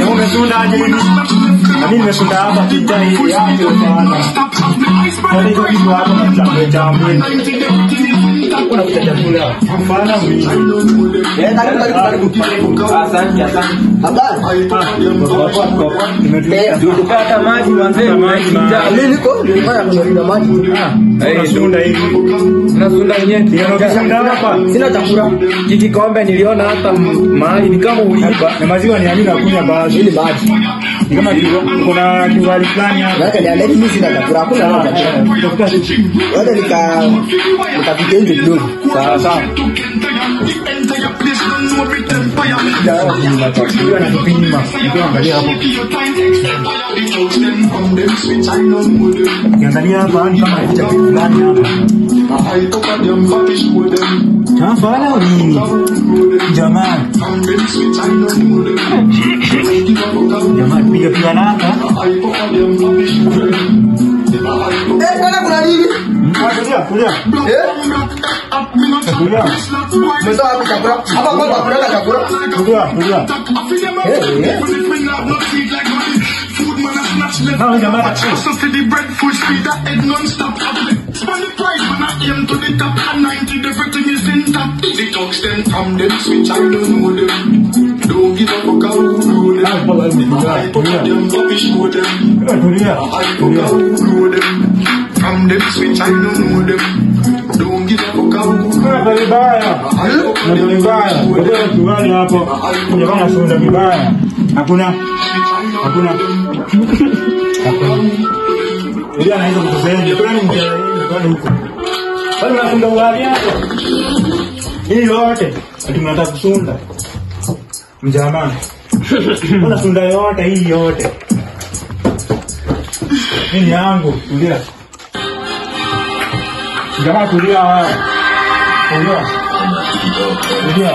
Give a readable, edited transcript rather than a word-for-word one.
Nimesunda aje hivi? Mimi nimesunda hapa picha hii hapo sana. Kwa hiyo kitu hapo na jambo. Kuna kuchakula. Hapana mimi. Karibu. Asante. Habari. Nimepata maji mzee, maji. Mimi nilifanya kunywa maji. Unasunda hivi. Unasunda nyeti. Unasunda hapa. Sina chakula. Kikombe niliona hata mahali ni kama uliiba. Na maziwa ni amina kunywa baadhi ili maji. Ni kama kuna kiwali fulani hapa. Yake ndio mimi sina chakula. Hakuna chakula. Wale nikapitende kidogo. Sawa. Kiangalia hapa ni kama kitu fulani hapa. Hapana nini? Jamani. Jamani piga naka. Bwana kuna nini? Kulia. Kulia. Mtoa hapo chakula. Hapa kwa kuna chakula. Kulia. Now jamani. So the bread full speed that head non-stop. Spend the price when I aim to the top and 90 everything is in top. The talks then from them switch I don't know them. Don't give a fuck how you them. I put them puppy show them. I fuck how you them. From them switch I don't know them. Don't give a fuck how you them. Hakuna. Ndio anaanza kukusanya. Kwani mjana huko. Kwani unasunda ugali hapo? Hii yote ati mnataka kusunda. Mjamani. Unasunda yote hii yote. Mimi yangu tulia. Jamaa tulia. Tulia.